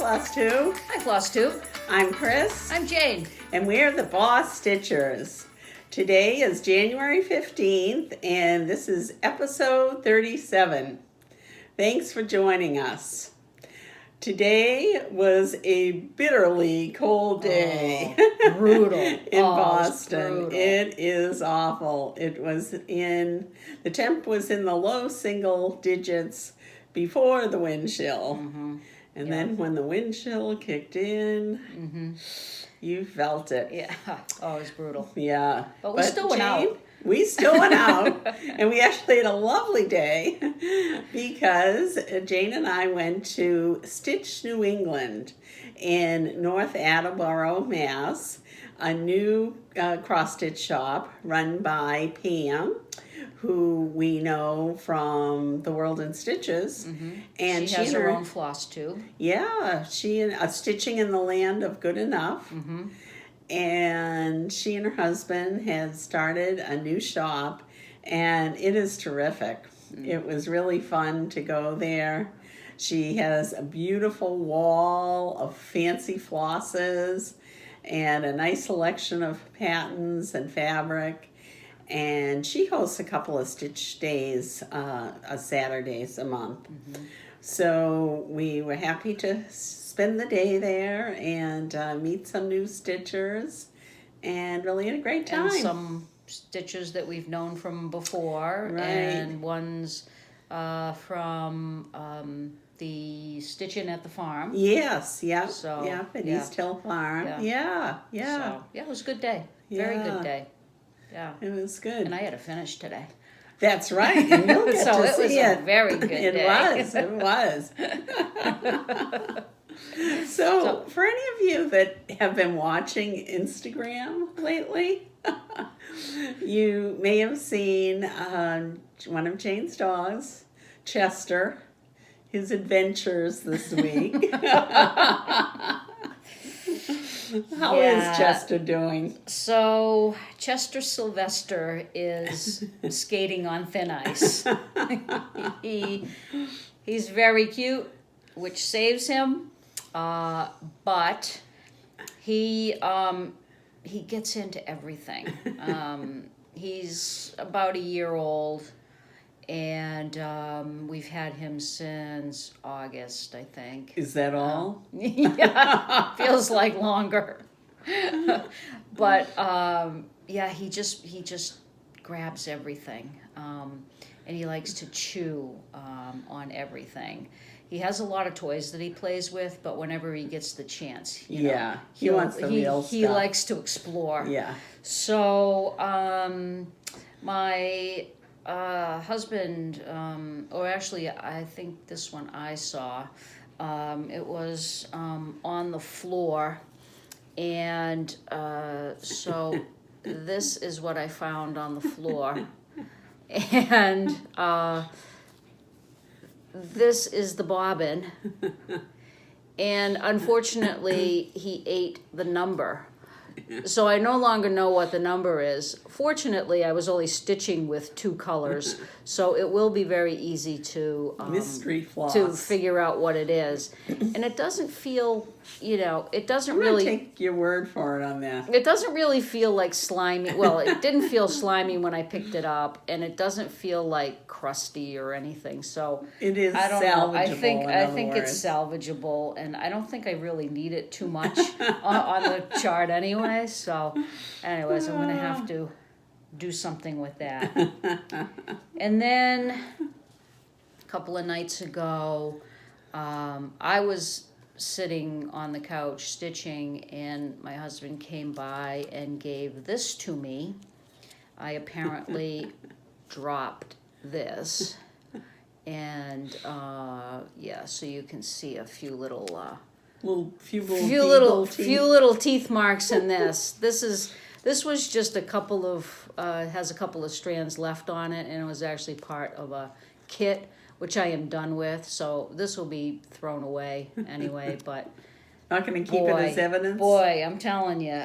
Floss 2. Hi, Floss 2. I'm Chris. I'm Jane. And we're the BosStitchers. Today is January 15th, and this is episode 37. Thanks for joining us. Today was a bitterly cold day. Brutal. In Boston. Brutal. It is awful. The temp was in the low single digits before the wind chill. Mm-hmm. And then when the wind chill kicked in, you felt it. Yeah. Oh, it was brutal. Yeah. But we still went out. We still went out, and we actually had a lovely day because Jane and I went to Stitch New England in North Attleboro, Mass, a new cross-stitch shop run by Pam, who we know from The World in Stitches. Mm-hmm. And she has her own floss tube. Yeah, she and Stitching in the Land of Good Enough. Mm-hmm. And she and her husband had started a new shop, and it is terrific. It was really fun to go there. She has a beautiful wall of fancy flosses and a nice selection of patterns and fabric. And she hosts a couple of stitch days, Saturdays a month. Mm-hmm. So we were happy to spend the day there and meet some new stitchers, and really had a great time. And some stitchers that we've known from before, right. And ones from the Stitching at the Farm. Yes, yep, So, yep, at yeah. East Hill Farm. Yeah. So, yeah, it was a good day. Very good day. Yeah. It was good. And I had to finish today. That's right. And you'll get So to it was see a very good day. It was. So, for any of you that have been watching Instagram lately, you may have seen one of Jane's dogs, Chester, his adventures this week. How is Chester doing? So Chester Sylvester is skating on thin ice. He's very cute, which saves him, but he gets into everything. He's about a year old, and we've had him since August, I think. Is that all? Yeah, feels like longer. But yeah, he just grabs everything, and he likes to chew on everything. He has a lot of toys that he plays with, but whenever he gets the chance, he wants the real stuff. He likes to explore. Yeah. So my husband, or actually I think this one I saw, it was on the floor, and so this is what I found on the floor, and this is the bobbin, and unfortunately he ate the number. So I no longer know what the number is. Fortunately, I was only stitching with two colors, so it will be very easy to mystery floss to figure out what it is. And it doesn't feel, it doesn't really take your word for it on that. It doesn't really feel like slimy. Well, it didn't feel slimy when I picked it up, and it doesn't feel like crusty or anything. So it is I don't salvageable. know. I think it's salvageable, and I don't think I really need it too much on the chart anyway. So, anyways, I'm gonna have to do something with that. And then a couple of nights ago, I was sitting on the couch stitching, and my husband came by and gave this to me. I apparently dropped this, and so you can see a few little few little teeth marks in this. This was just a couple of has a couple of strands left on it, and it was actually part of a kit, which I am done with. So this will be thrown away anyway. But not going to keep it as evidence. Boy, I'm telling you,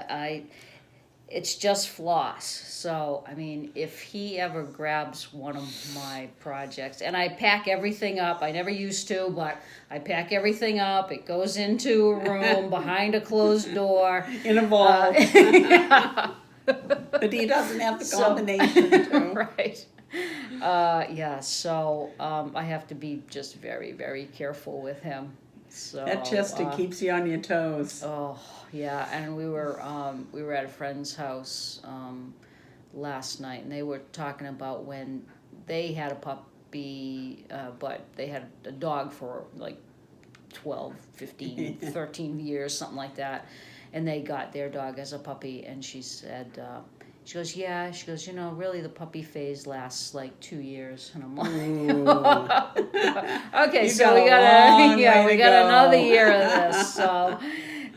it's just floss. So, I mean, if he ever grabs one of my projects, and I pack everything up, I never used to, but I pack everything up. It goes into a room behind a closed door. In a vault. Yeah. But he doesn't have the combination too. Right. Yeah, so I have to be just very, very careful with him. So That just it keeps you on your toes. Oh yeah, and we were at a friend's house last night, and they were talking about when they had a puppy, but they had a dog for like 12, 15, 13 years, something like that, and they got their dog as a puppy, and she said. She goes, really the puppy phase lasts like 2 years. And I'm like, okay, You so we got another year of this. So,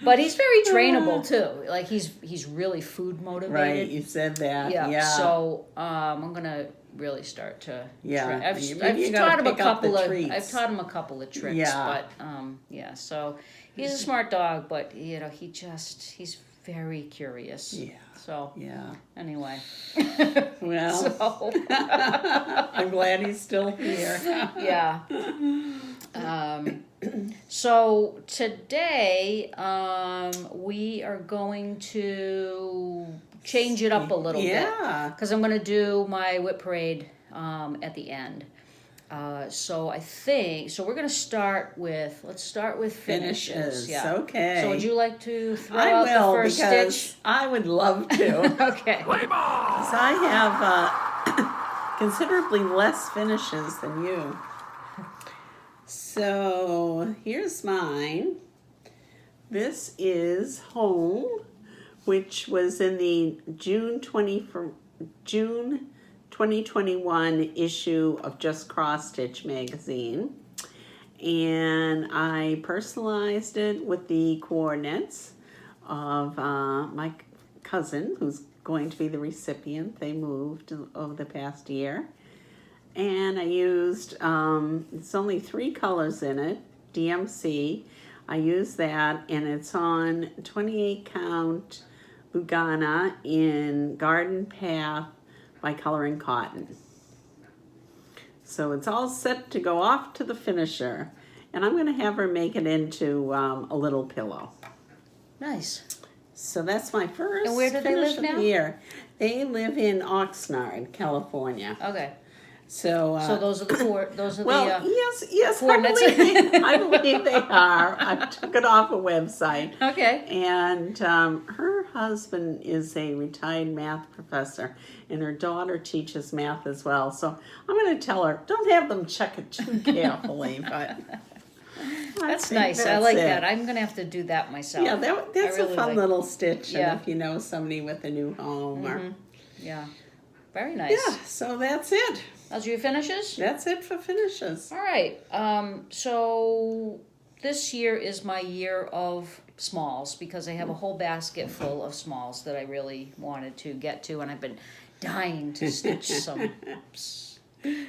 but he's very trainable too. Like he's really food motivated. Right, you said that. Yeah. So I'm gonna really start to. Yeah. I've taught him a couple of tricks. Yeah. But So he's a smart dog, but he's very curious. Yeah. So yeah. Anyway. Well. I'm glad he's still here. Yeah. So today we are going to change it up a little bit. Yeah. Because I'm going to do my WIP parade at the end. So I think we're going to start with finishes. Yeah. Okay. So would you like to throw out the first stitch? I would love to. Okay. Because I have considerably less finishes than you. So here's mine. This is Home, which was in the June 2021 issue of Just Cross Stitch magazine. And I personalized it with the coordinates of my cousin, who's going to be the recipient. They moved over the past year. And I used, it's only 3 colors in it, DMC. I used that, and it's on 28 count Lugana in Garden Path by Coloring Cotton. So it's all set to go off to the finisher, and I'm going to have her make it into a little pillow. Nice. So that's my first. And where do they live now? Year. They live in Oxnard, California. Okay. So those are the yes, I believe they are. I took it off a website. Okay. And her husband is a retired math professor, and her daughter teaches math as well. So I'm going to tell her, don't have them check it too carefully, but that's nice. I like that. I'm going to have to do that myself. Yeah, that's really a fun little stitch. Yeah. And if you know somebody with a new home. Or, yeah. Very nice. Yeah, so that's it. Those are your finishes? That's it for finishes. All right. So this year is my year of smalls because I have a whole basket full of smalls that I really wanted to get to, and I've been dying to stitch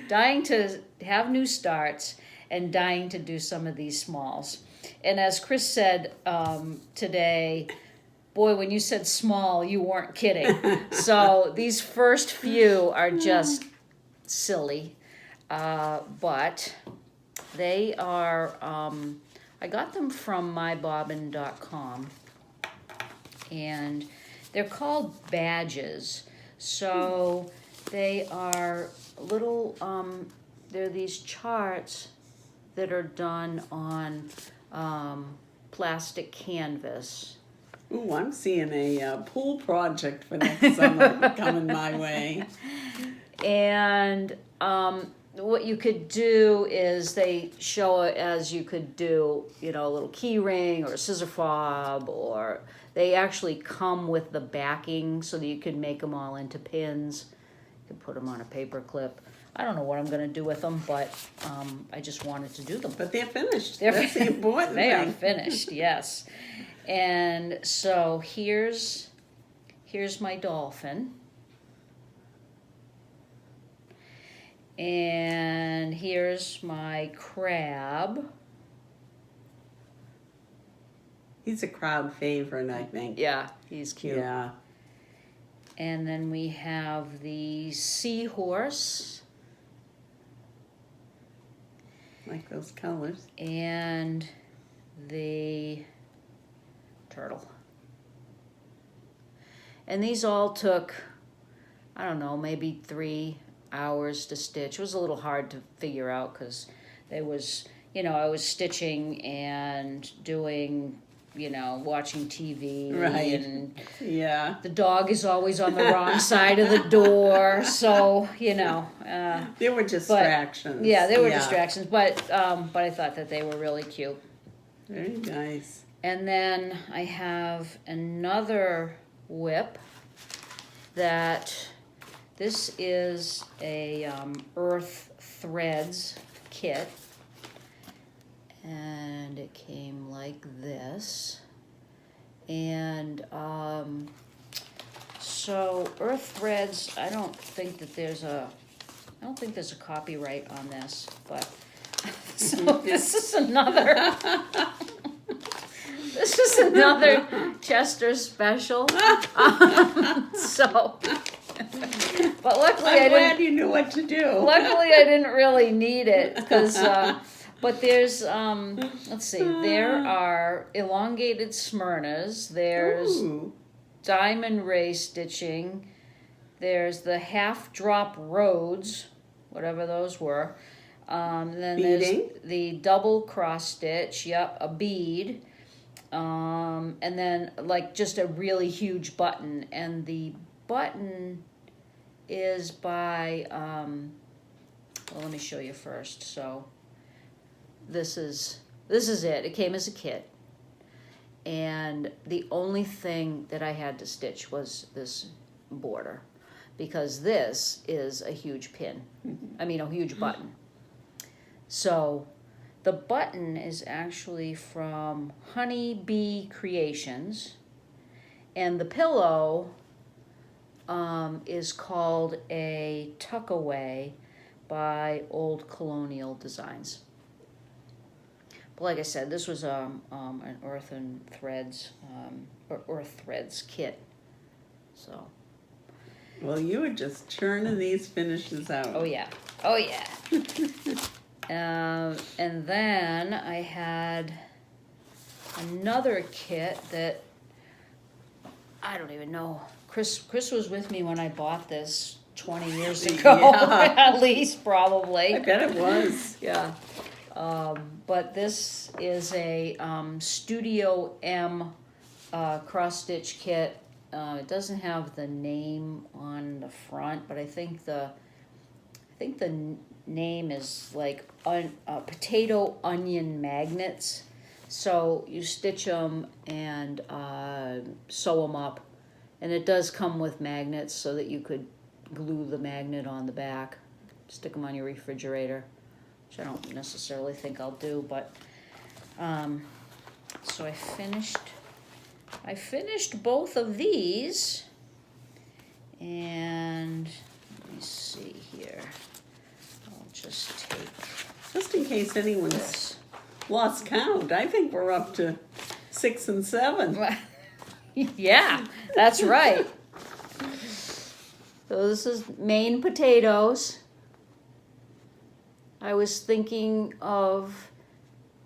dying to have new starts and dying to do some of these smalls. And as Chris said today, boy, when you said small, you weren't kidding. So these first few are just silly, but they are, I got them from mybobbin.com, and they're called badges. So they are little, they're these charts that are done on plastic canvas. Ooh, I'm seeing a pool project for next summer coming my way. And what you could do is they show it as you could do, a little key ring or a scissor fob, or they actually come with the backing so that you can make them all into pins. You can put them on a paper clip. I don't know what I'm going to do with them, but I just wanted to do them. But they're finished. That's the important They thing. are finished, yes. And so here's my dolphin. And here's my crab. He's a crowd favorite, I think. Yeah, he's cute. Yeah. And then we have the Seahorse. Like those colors. And the turtle. And these all took, I don't know, maybe 3 hours to stitch. It was a little hard to figure out because there was, I was stitching and doing, watching TV. Right. And yeah. the dog is always on the wrong side of the door. So, there were distractions. There were distractions. But I thought that they were really cute. Very nice. And then I have another WIP that this is a Earthen Threads kit, and it came like this. And so Earthen Threads, I don't think there's a copyright on this, but so this is another. This is another Chester special. But luckily I'm glad you knew what to do. Luckily, I didn't really need it because. But there's let's see. There are elongated Smyrnas. There's diamond ray stitching. There's the half drop roads, whatever those were. Then Beading. There's the double cross stitch. Yep, a bead. And then like just a really huge button, and the button is by let me show you first. So this is it. It came as a kit, and the only thing that I had to stitch was this border, because this is a huge pin. I mean, a huge button. So the button is actually from Honey Bee Creations, and the pillow is called a Tuckaway by Old Colonial Designs. But like I said, this was an Earthen Threads kit. So. Well, you were just churning these finishes out. Oh yeah. And then I had another kit that I don't even know. Chris was with me when I bought this 20 years ago, at least, probably. I bet it was. Yeah. But this is a Studio M cross-stitch kit. It doesn't have the name on the front, but I think the name is like potato onion magnets. So you stitch them and sew them up, and it does come with magnets so that you could glue the magnet on the back, stick them on your refrigerator, which I don't necessarily think I'll do, but so I finished both of these, and let me see here. I'll just take Just in case anyone's this. lost count, I think we're up to 6 and 7. Yeah, that's right. So this is Maine potatoes. I was thinking of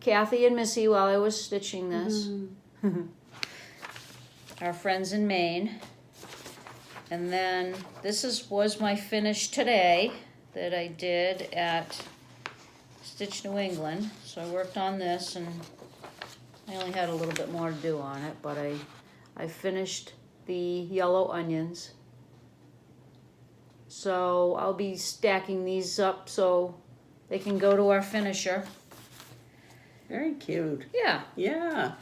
Kathy and Missy while I was stitching this. Our friends in Maine. And then this was my finish today that I did at Stitch New England. So I worked on this, and I only had a little bit more to do on it, but I finished the yellow onions. So I'll be stacking these up so they can go to our finisher. Very cute. Yeah. Yeah.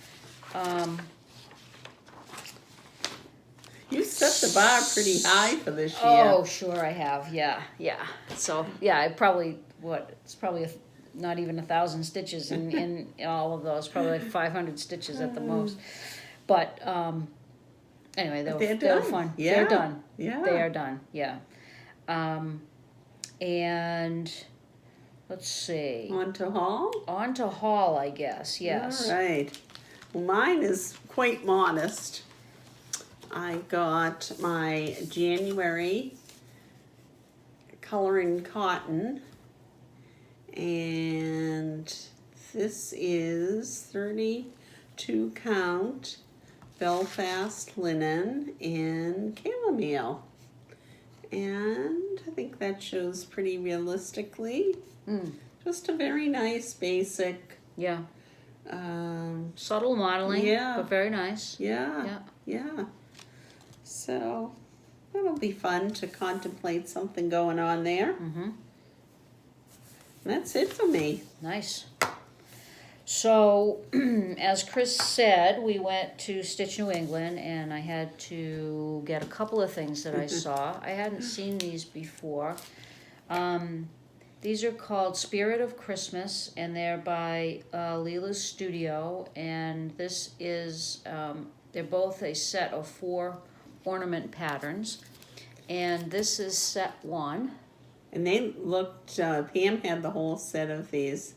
You set the bar pretty high for this year. Oh, sure I have. Yeah. So yeah, it's probably not even 1,000 stitches in all of those. Probably like 500 stitches at the most. But anyway, they were fun. Yeah. They're done. Yeah. They are done. Yeah. And let's see. On to haul? On to haul, I guess. Yes. All right. Well, mine is quite modest. I got my January Coloring Cotton, and this is 32 count Belfast linen in chamomile. And I think that shows pretty realistically. Just a very nice basic. Yeah. Subtle modeling, but very nice. Yeah. So that'll be fun to contemplate something going on there. Mm-hmm. That's it for me. Nice. So, as Chris said, we went to Stitch New England, and I had to get a couple of things that I saw. I hadn't seen these before. These are called Spirit of Christmas, and they're by Lila's Studio, and this is, they're both a set of 4 ornament patterns, and this is set 1. And they looked, Pam had the whole set of these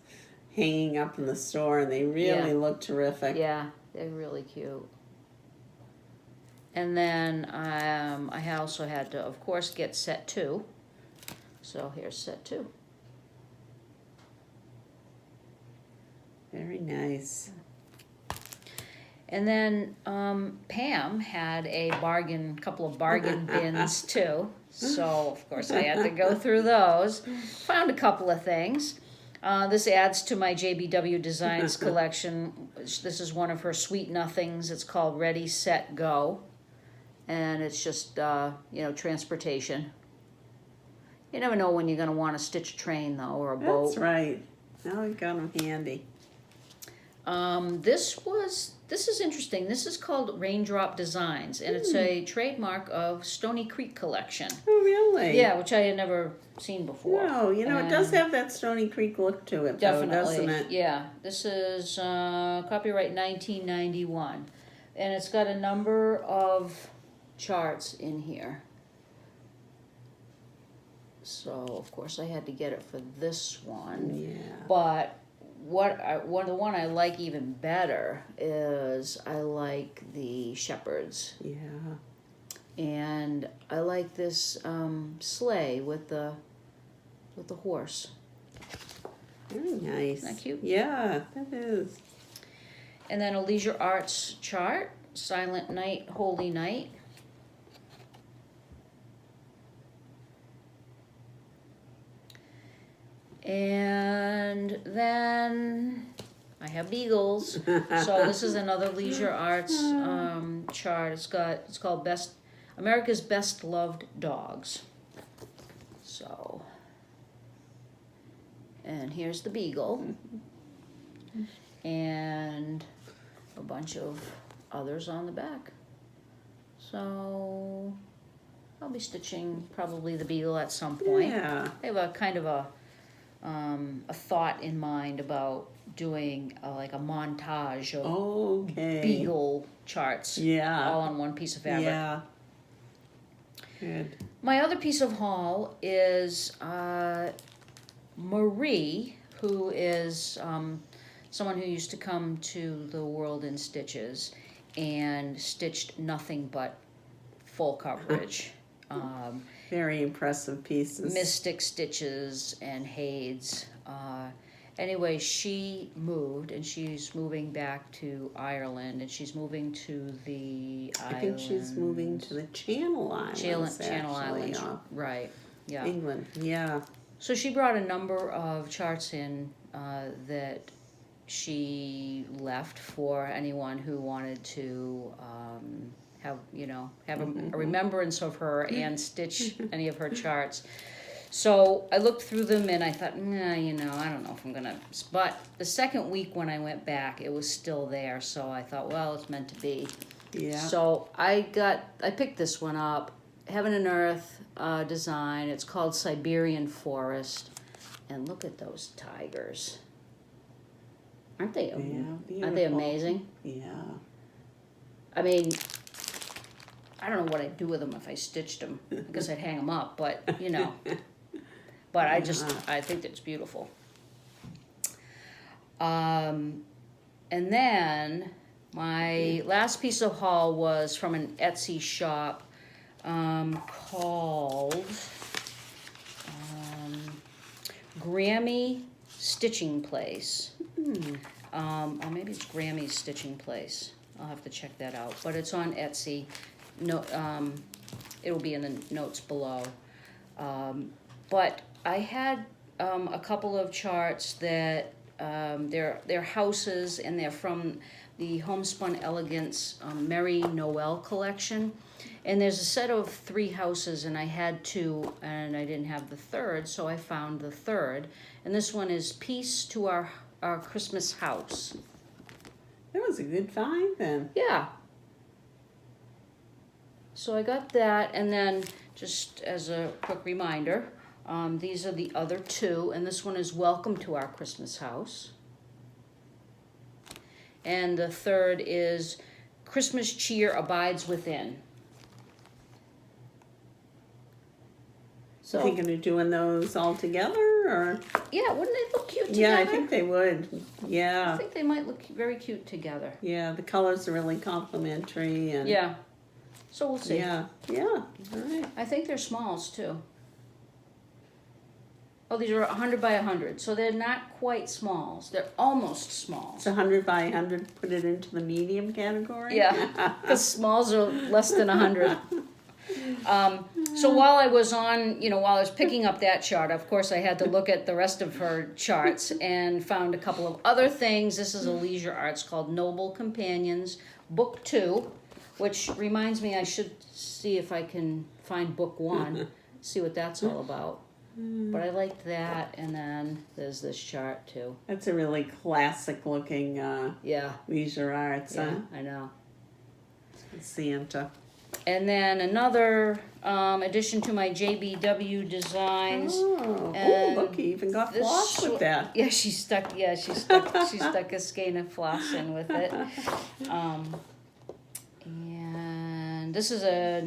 hanging up in the store, and they really look terrific. Yeah, they're really cute. And then I also had to, of course, get set 2. So here's set 2. Very nice. And then Pam had a couple of bargain bins too. So of course I had to go through those. Found a couple of things. This adds to my JBW Designs collection. This is one of her Sweet Nothings. It's called Ready, Set, Go. And it's just, transportation. You never know when you're going to want to stitch a train, though, or a boat. That's right. Now we've got them handy. This is interesting. This is called Raindrop Designs, and it's a trademark of Stoney Creek collection. Oh, really? Yeah, which I had never seen before. No, it does have that Stony Creek look to it, Definitely, though, doesn't it? Yeah. This is copyright 1991, and it's got a number of charts in here. So, of course, I had to get it for this one. Yeah. But the one I like even better is I like the shepherds. Yeah. And I like this sleigh with the horse. Very nice. Isn't that cute? Yeah, that is. And then a Leisure Arts chart, Silent Night, Holy Night. And then I have beagles. So this is another Leisure Arts chart. It's called America's Best Loved Dogs. So, and here's the beagle, and a bunch of others on the back. So I'll be stitching probably the beagle at some point. Yeah. I have a kind of a thought in mind about doing like a montage of beagle charts, all on one piece of fabric. Yeah. Good. My other piece of haul is Marie, who is someone who used to come to the World in Stitches and stitched nothing but full coverage. Very impressive pieces. Mystic Stitches and Hades. Anyway, she moved, and she's moving back to Ireland, and she's moving to the islands. I think she's moving to the Channel Islands. Channel Islands, right? Yeah. England, yeah. So she brought a number of charts in that she left for anyone who wanted to have a remembrance of her and stitch any of her charts. So I looked through them and I thought, I don't know if I'm gonna. But the second week when I went back, it was still there. So I thought, well, it's meant to be. Yeah. So I picked this one up, Heaven and Earth design. It's called Siberian Forest, and look at those tigers. Aren't they? Aren't they amazing? Yeah. I mean, I don't know what I'd do with them if I stitched them. I guess I'd hang them up, but But I think that's beautiful. And then My last piece of haul was from an Etsy shop called Grammy Stitching Place. Or maybe it's Grammy's Stitching Place. I'll have to check that out. But it's on Etsy. No, it'll be in the notes below. But I had a couple of charts that they're houses, and they're from the Homespun Elegance Merry Noel collection. And there's a set of 3 houses, and I had 2, and I didn't have the third, so I found the third. And this one is Peace to Our Christmas House. That was a good find then. Yeah. So I got that, and then just as a quick reminder, these are the other 2, and this one is Welcome to Our Christmas House. And the third is Christmas Cheer Abides Within. So, thinking of doing those all together, or? Yeah, wouldn't they look cute together? Yeah, I think they would. Yeah. I think they might look very cute together. Yeah, the colors are really complementary, and yeah. So we'll see. Yeah, all right. I think they're smalls too. Oh, these are 100 by 100, so they're not quite smalls. They're almost smalls. It's 100 by 100. Put it into the medium category. Yeah, because smalls are less than 100. So while I was while I was picking up that chart, of course I had to look at the rest of her charts and found a couple of other things. This is a leisure arts called Noble Companions, Book 2, which reminds me I should see if I can find Book 1, see what that's all about. But I liked that, and then there's this chart too. That's a really classic looking leisure arts, yeah, huh? I know. Santa. And then another addition to my JBW Designs. Oh, look, you even got floss with that. Yeah, she stuck a skein of floss in with it. And this is a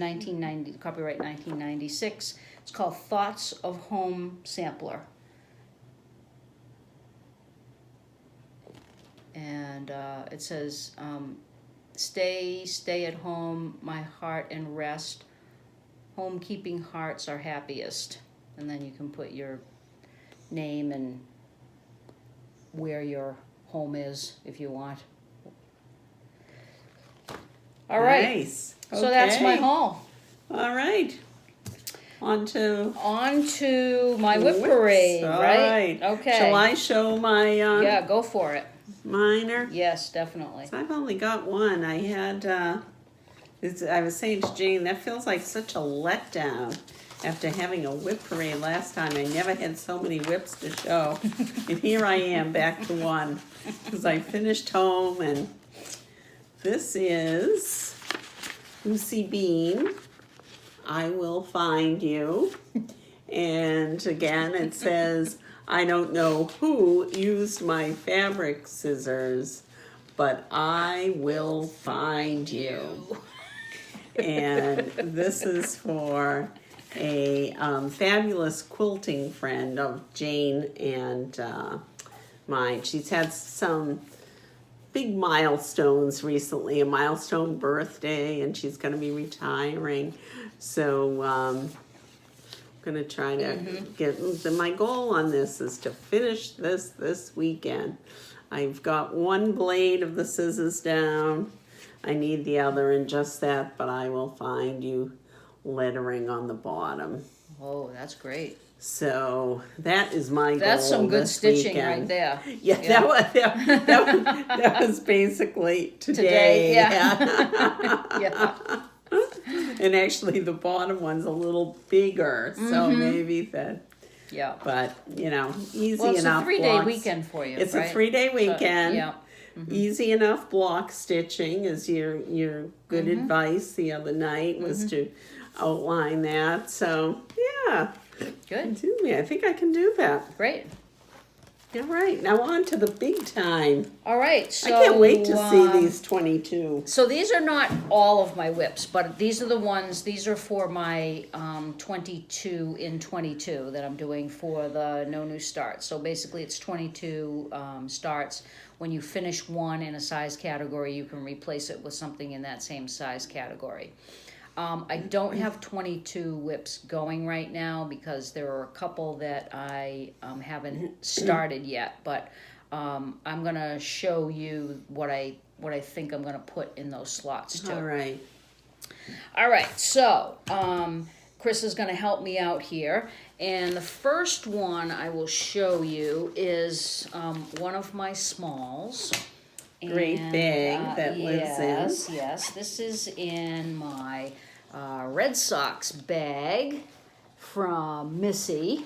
copyright 1996. It's called Thoughts of Home Sampler. And it says, stay at home, my heart and rest. Home-keeping hearts are happiest. And then you can put your name and where your home is if you want. All right. Nice. So that's my haul. All right. On to my WIP parade, All right? Okay. Shall I show my... yeah, go for it. Minor? Yes, definitely. So I've only got one. I had... I was saying to Jane, that feels like such a letdown. After having a WIP parade last time, I never had so many WIPs to show. And here I am, back to one. Because I finished home, and this is Lucy Bean. I Will Find You. And again, it says, I don't know who used my fabric scissors, but I will find you. And this is for a fabulous quilting friend of Jane and mine. She's had some big milestones recently, a milestone birthday, and she's going to be retiring. So I'm going to try to my goal on this is to finish this weekend. I've got one blade of the scissors down. I need the other in just that, but I will find you lettering on the bottom. Oh, that's great. So that is my goal. That's some good stitching weekend. right there. Yeah, yeah. That was basically today. Yeah. And actually the bottom one's a little bigger, so maybe that. Yeah. But, easy enough. Well, it's enough a 3-day blocks. weekend for you, It's right? a 3-day weekend. So, yeah. Easy enough block stitching is your good advice the other night was to outline that. So, yeah. Good. I think I can do that. Great. All right, now on to the big time. All right, so I can't wait to see these 22. So these are not all of my WIPs, but these are the ones. These are for my 22 in 22 that I'm doing for the No New Starts. So basically, it's 22 starts. When you finish one in a size category, you can replace it with something in that same size category. I don't have 22 WIPs going right now because there are a couple that I haven't started yet, but I'm gonna show you what I think I'm gonna put in those slots too. All right. All right, so Chris is gonna help me out here, and the first one I will show you is one of my smalls. Great bag that lives in. Yes, this is in my Red Sox bag from Missy,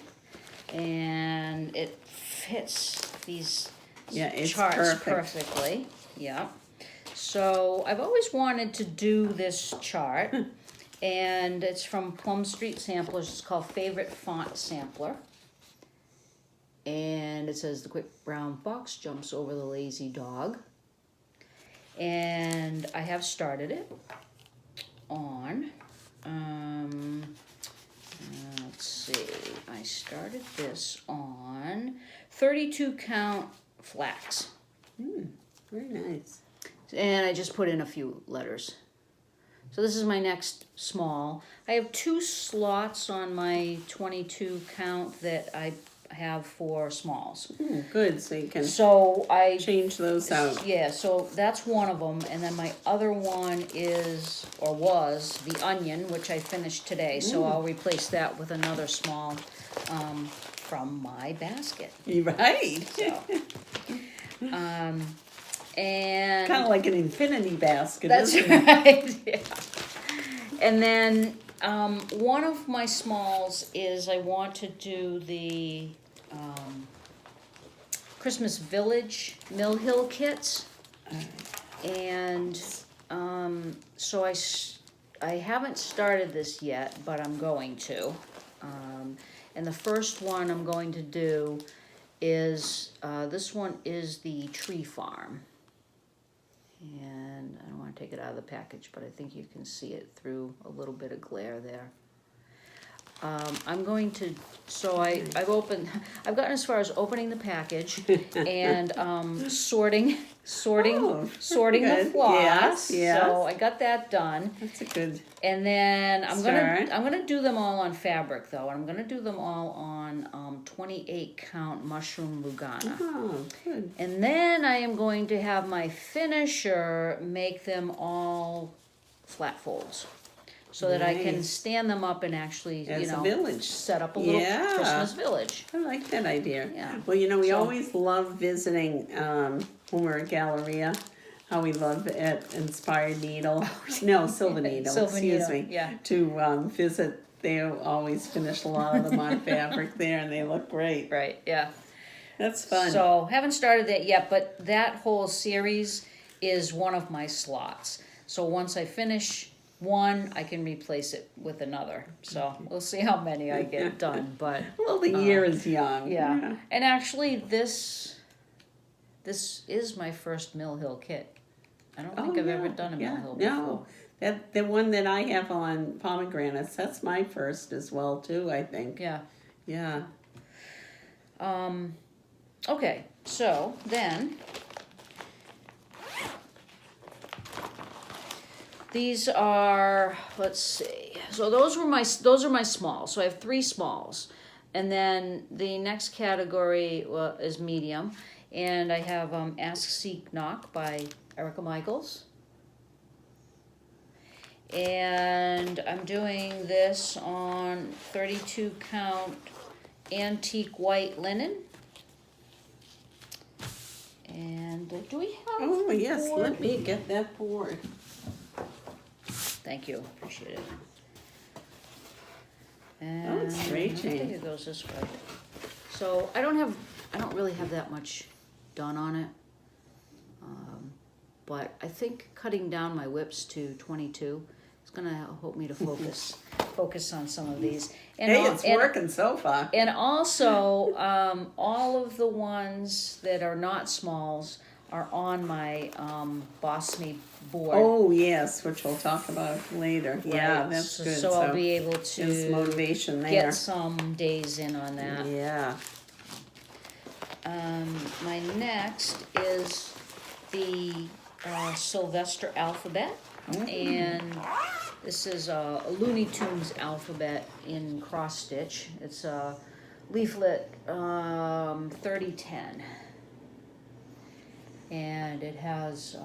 and it fits these charts perfectly. Yeah. So I've always wanted to do this chart, and it's from Plum Street Samplers. It's called Favorite Font Sampler. And it says, the quick brown fox jumps over the lazy dog. And I have started it on, let's see, I started this on 32 count flax. Very nice. And I just put in a few letters. So this is my next small. I have 2 slots on my 22 count that I have for smalls. Good, so you can change those out. Yeah, so that's one of them, and then my other one is, or was, the onion, which I finished today, so I'll replace that with another small from my basket. Right. So, and kind of like an infinity basket. That's isn't it? right. Yeah. And then one of my smalls is I want to do the Christmas Village Mill Hill kits, and so I haven't started this yet, but I'm going to. And the first one I'm going to do is this one is the Tree Farm. And I don't want to take it out of the package, but I think you can see it through a little bit of glare there. I'm going to, so I've gotten as far as opening the package and sorting the floss. Yes. So I got that done. That's a good. And then I'm start. gonna do them all on fabric though, and I'm gonna do them all on 28 count mushroom Lugana. Oh, good. And then I am going to have my finisher make them all flat folds, so that I can stand them up and actually, As a village. set up a little Christmas village. I like that idea. Yeah. Well, we always love visiting when we're at Galleria. How we love at Inspired Needle. No, Silver Needle. Excuse me. Yeah. To visit. They always finish a lot of them on fabric there, and they look great. Right. Yeah. That's fun. So haven't started that yet, but that whole series is one of my slots. So once I finish one, I can replace it with another. So we'll see how many I get done. But well, the year is young. Yeah. And actually, this is my first Mill Hill kit. I don't think I've ever done a Mill Hill before. No, the one that I have on pomegranates, that's my first as well too, I think. Yeah. Yeah. Okay, so then these are, let's see. So those are my smalls. So I have 3 smalls. And then the next category is medium. And I have Ask, Seek, Knock by Erica Michaels. And I'm doing this on 32 count antique white linen. And do we have Oh, yes, board? let me get that board. Thank you, appreciate it. Oh, And it's great, I think Jane. it goes this way. So I don't really have that much done on it. But I think cutting down my WIPs to 22 is gonna help me to focus. focus on some of these. And Hey, it's working so far. And also, all of the ones that are not smalls are on my Boss Me board. Oh, yes, which we'll talk about later. Right. Yeah, that's good. So I'll be able there's to motivation there. get some days in on that. Yeah. My next is the Sylvester alphabet, and this is a Looney Tunes alphabet in cross stitch. It's a leaflet 3010, and it has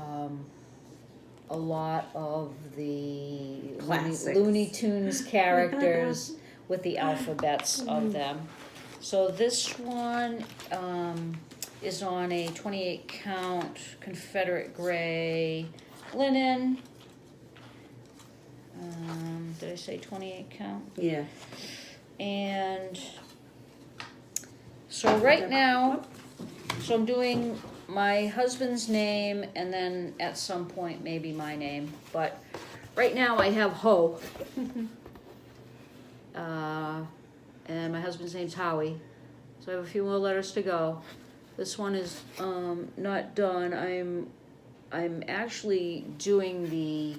a lot of the Looney Tunes characters with the alphabets of them. So this one is on a 28 count Confederate gray linen. Did I say 28 count? Yeah. And so right now, so I'm doing my husband's name and then at some point maybe my name. But right now I have Ho. And my husband's name's Howie. So I have a few more letters to go. This one is not done. I'm actually doing the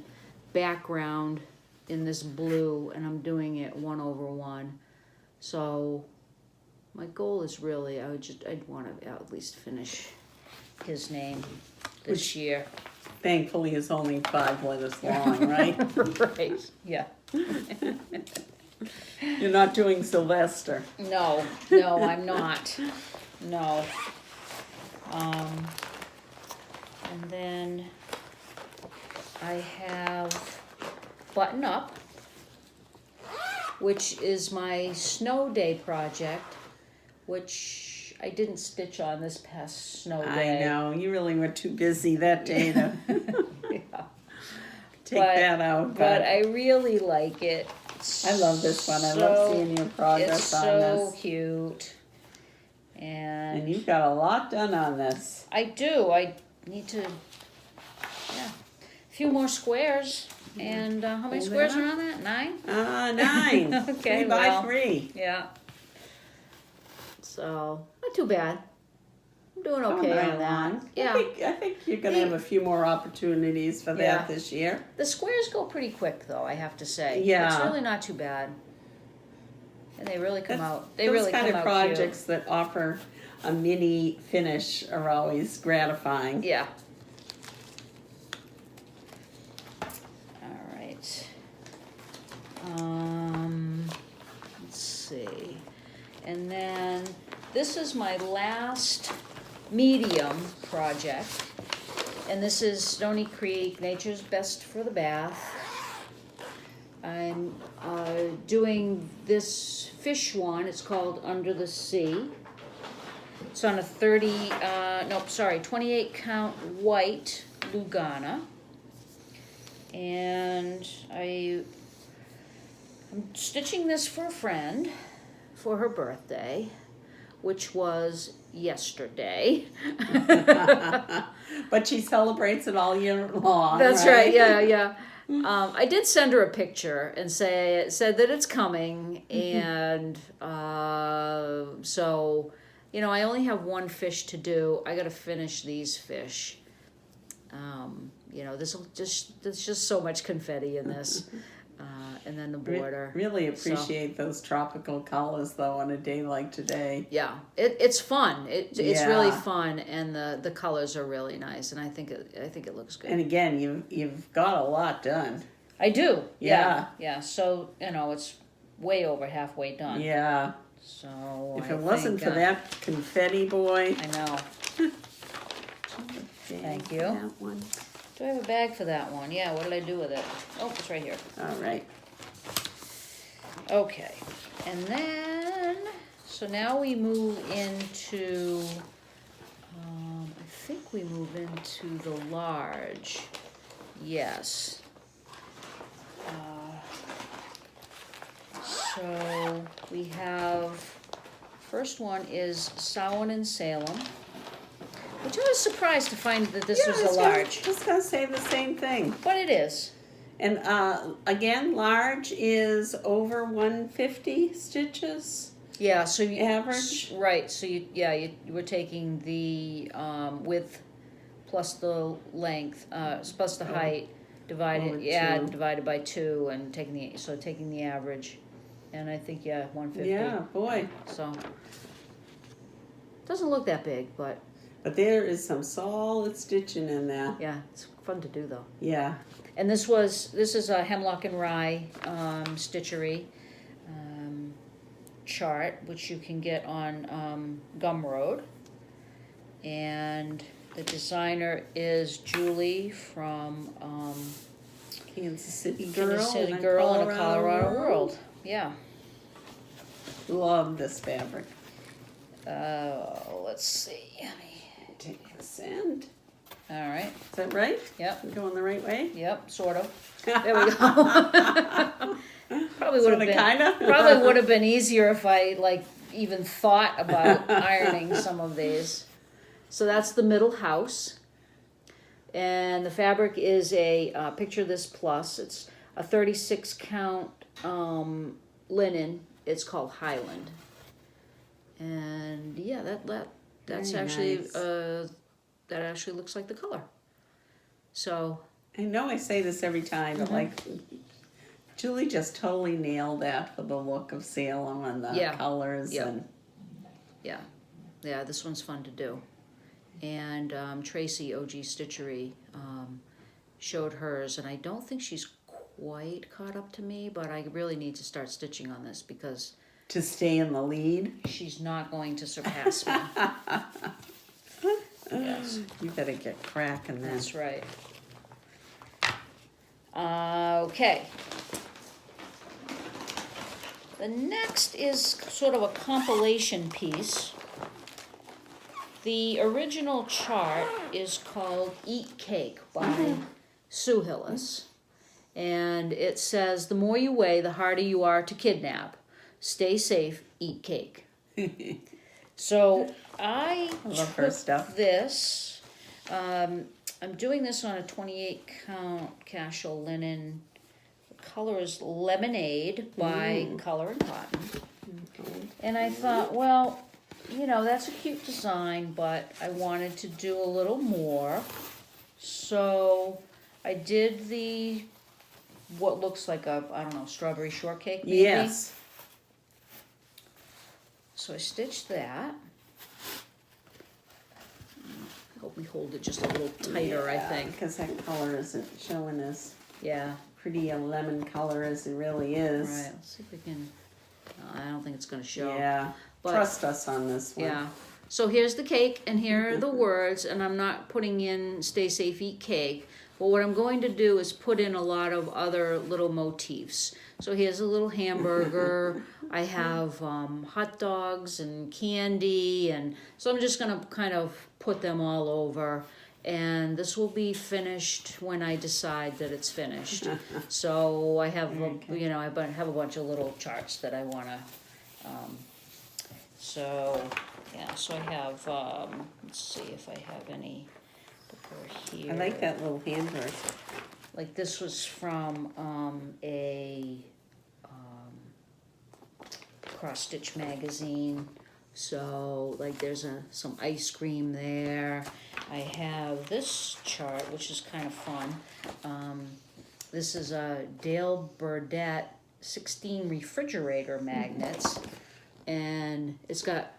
background in this blue, and I'm doing it 1/1. So my goal is really I'd want to at least finish his name this year. Thankfully, it's only 5 letters long, right? Right. Yeah. You're not doing Sylvester. No, I'm not. No. And then I have Button Up, which is my snow day project, which I didn't stitch on this past snow day. I know. You really were too busy that day to Yeah. take that out. But I really like it. I love this one. I love seeing your progress on this. It's so cute. And you've got a lot done on this. I do. I need to, a few more squares. And how many squares are on that? 9? 9. Okay, 3 by 3. Yeah. So, not too bad. I'm doing okay on that. Yeah. I think you're going to have a few more opportunities for that this year. The squares go pretty quick, though, I have to say. Yeah. It's really not too bad. And they really come out. They really come out cute. Those kind of projects cute. that offer a mini finish are always gratifying. Yeah. All right. Let's see. And then this is my last medium project. And this is Stoney Creek, Nature's Best for the Bath. I'm doing this fish one. It's called Under the Sea. It's on a 28 count white Lugana. And I'm stitching this for a friend for her birthday, which was yesterday. But she celebrates it all year long. That's right. Yeah. I did send her a picture and said that it's coming, and so I only have one fish to do. I got to finish these fish. There's just so much confetti in this, and then the border. Really appreciate those tropical colors though on a day like today. Yeah, it's fun. It's really fun, and the colors are really nice, and I think it looks good. And again, you've got a lot done. I do. Yeah. Yeah. So it's way over halfway done. Yeah. So if it wasn't for that confetti boy. I know. Thank you. That one. Do I have a bag for that one? Yeah, what did I do with it? Oh, it's right here. All right. Okay. And then, so now we move into, I think we move into the large. Yes. So we have, first one is Samhain and Salem. Which I was surprised to find that this was a large. I was going to say the same thing. But it is. And again, large is over 150 stitches. Yeah, so you average. Right. So you were taking the width plus the length, plus the height divided by 2, and taking the average, and I think 150. Yeah, boy. So doesn't look that big, but there is some solid stitching in there. yeah, it's fun to do though. Yeah. And this is a Hemlock and Rye stitchery chart, which you can get on Gumroad, and the designer is Julie from Kansas City Kansas City in a Girl in a Colorado Colorado World. Yeah. Love this fabric. Let's see. Take this end. All right. Is that right? Yep. I'm going the right way? Yep. Sort of. There we go. Probably would have been easier if I even thought about ironing some of these. So that's the middle house, and the fabric is a picture this plus. It's a 36 count linen. It's called Highland, and yeah, that's Very actually nice. that actually looks like the color. So I know I say this every time, but Julie just totally nailed that for the look of Salem and the colors. Yep. And yeah, this one's fun to do. And Tracy, OG Stitchery, showed hers, and I don't think she's quite caught up to me, but I really need to start stitching on this because to stay in the lead. She's not going to surpass me. Yes. You better get cracking then. That's right. Okay. The next is sort of a compilation piece. The original chart is called Eat Cake by Sue Hillis. And it says, the more you weigh, the harder you are to kidnap. Stay safe, eat cake. So I love her stuff. This. I'm doing this on a 28 count casual linen. The color is Lemonade by Color and Cotton. And I thought, well, you know, that's a cute design, but I wanted to do a little more. So I did what looks like a, I don't know, strawberry shortcake maybe? Yes. So I stitched that. I hope we hold it just a little tighter, I think. Because that color isn't showing as Yeah. pretty a lemon color as it really is. Right, let's see if we can, I don't think it's going to show. Yeah, But, trust us on this one. Yeah. So here's the cake, and here are the words, and I'm not putting in stay safe, eat cake. But what I'm going to do is put in a lot of other little motifs. So here's a little hamburger. I have hot dogs and candy, and so I'm just going to kind of put them all over. And this will be finished when I decide that it's finished. So I have, I have a bunch of little charts that I want to. So I have. Let's see if I have any here. I like that little hamburger. Like this was from a cross stitch magazine. So like there's some ice cream there. I have this chart, which is kind of fun. This is a Dale Burdett 16 refrigerator magnets, and it's got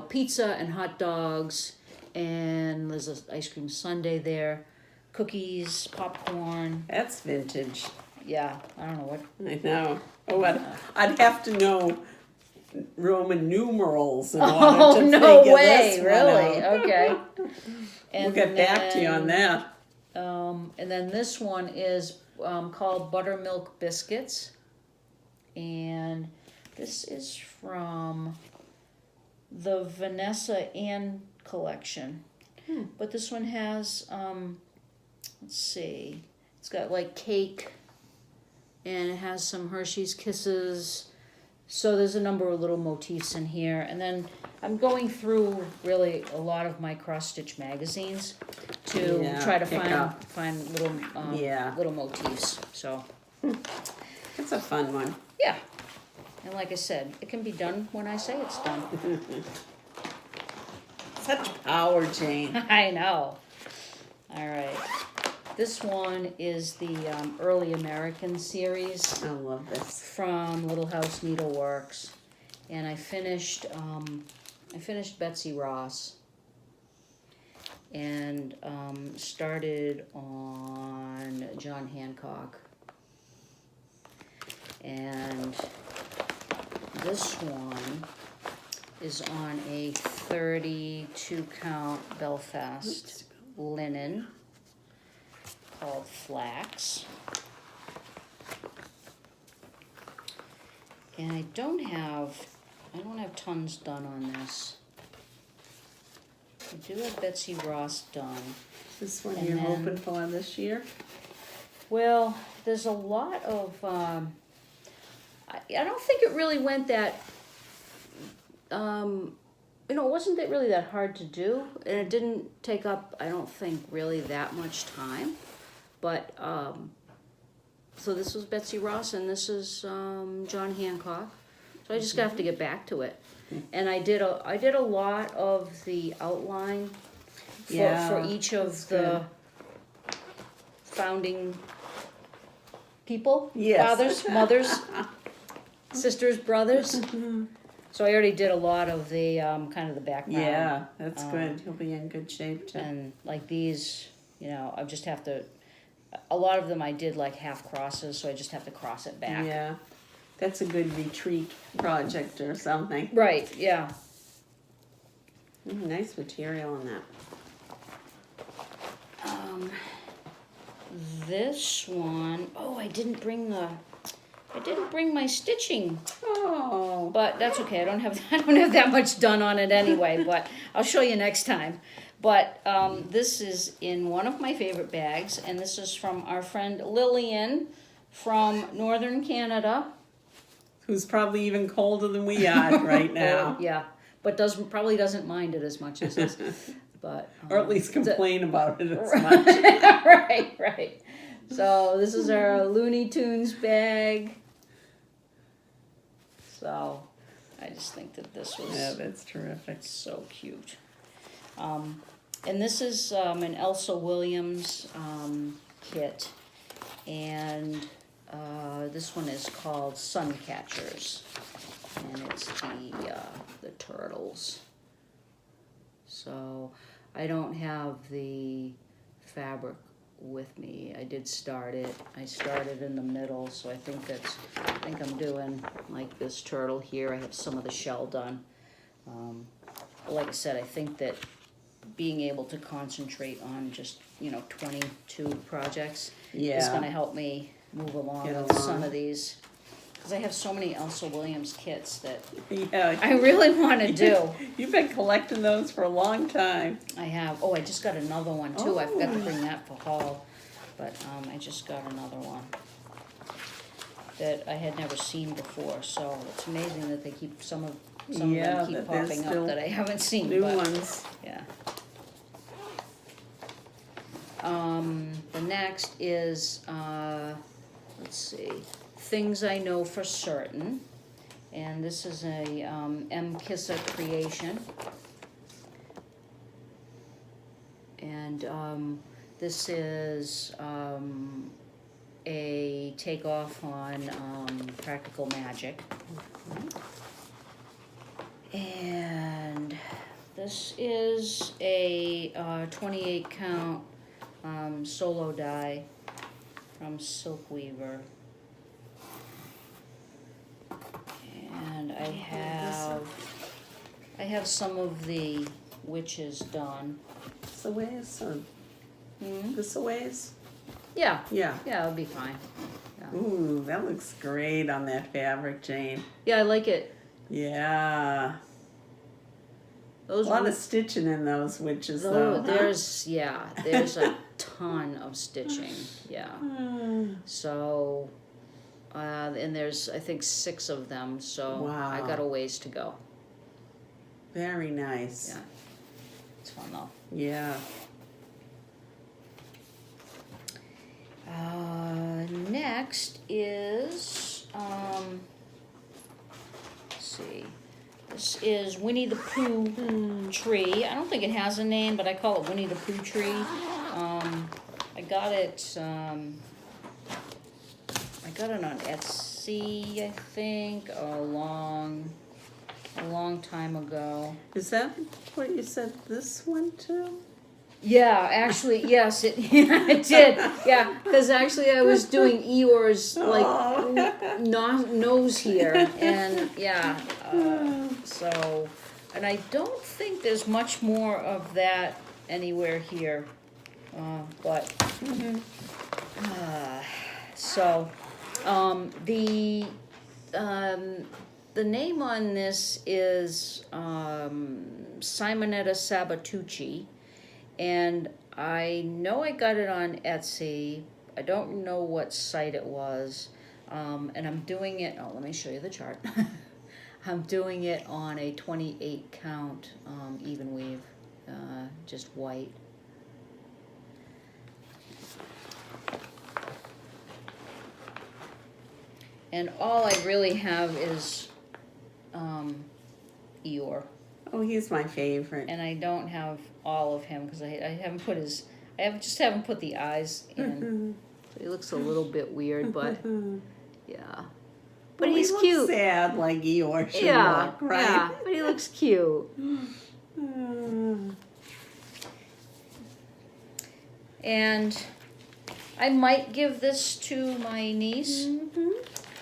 pizza and hot dogs, and there's an ice cream sundae there, cookies, popcorn. That's vintage. Yeah, I don't know what. I know. Oh, I'd have to know Roman numerals in order to figure this one really? out. Okay. And we'll get back to you on that. And then this one is called Buttermilk Biscuits, and this is from the Vanessa Ann collection. But this one has, let's see, it's got like cake, and it has some Hershey's Kisses. So there's a number of little motifs in here. And then I'm going through really a lot of my cross-stitch magazines to try to find little little motifs. So it's a fun one. Yeah, and like I said, it can be done when I say it's done. Such power, Jane. I know. All right. This one is the Early American series. I love this. From Little House Needleworks. And I finished Betsy Ross. And started on John Hancock. And this one is on a 32 count Belfast linen called Flax. And I don't have tons done on this. I do have Betsy Ross done. This one you're hoping for this year? Well, there's a lot of, I don't think it really went that, it wasn't really that hard to do, and it didn't take up, I don't think, really that much time. But, so this was Betsy Ross, and this is John Hancock. So I just have to get back to it. And I did a lot of the outline for each of the founding people, fathers, mothers, sisters, brothers. So I already did a lot of the kind of the background. Yeah, that's good. You'll be in good shape too. And like these, I just have to. A lot of them I did like half crosses, so I just have to cross it back. Yeah, that's a good retreat project or something. Right. Yeah. Nice material on that. This one, I didn't bring my stitching. Oh, But that's okay. I don't have that much done on it anyway. But I'll show you next time. But this is in one of my favorite bags, and this is from our friend Lillian from Northern Canada. Who's probably even colder than we are right now. Yeah, but probably doesn't mind it as much as us. But or at least complain about it as much. Right. So this is our Looney Tunes bag. So I just think that this was that's terrific. So cute. And this is an Elsa Williams kit, and this one is called Sun Catchers, and it's the turtles. So I don't have the fabric with me. I did start it. I started in the middle, so I think I'm doing like this turtle here. I have some of the shell done. Like I said, I think that being able to concentrate on just 22 projects is going to help me move along with some of these, because I have so many Elsa Williams kits that I really want to do. You've been collecting those for a long time. I have. I just got another one too. I forgot to bring that for haul, but I just got another one that I had never seen before. So it's amazing that they keep some of them keep popping up that I haven't seen. New ones. Yeah. The next is, let's see, Things I Know for Certain. And this is a M. Kissa creation. And this is a takeoff on Practical Magic. And this is a 28 count solo die from Silk Weaver. And I have some of the witches done. Saways or the Saways? Yeah. Yeah. Yeah, it'll be fine. Yeah. Ooh, that looks great on that fabric, Jane. Yeah, I like it. Yeah. A lot of stitching in those witches, though. There's a ton of stitching. Yeah. So, and there's I think 6 of them. So I got a ways to go. Very nice. Yeah. It's fun though. Yeah. Next is, let's see. This is Winnie the Pooh tree. I don't think it has a name, but I call it Winnie the Pooh tree. I got it on Etsy, I think, a long time ago. Is that what you said this one too? Yeah, actually, yes, it did. Yeah, because actually I was doing Eeyore's nose here, and yeah, so, and I don't think there's much more of that anywhere here, but so the name on this is Simonetta Sabatucci. And I know I got it on Etsy. I don't know what site it was. And I'm doing it, let me show you the chart. I'm doing it on a 28 count even weave, just white. And all I really have is Eeyore. Oh, he's my favorite. And I don't have all of him because I haven't put haven't put the eyes in. So he looks a little bit weird, but yeah. But well, he's he cute. Looks sad like Eeyore should look, right? Yeah, but he looks cute. And I might give this to my niece. Mm-hmm.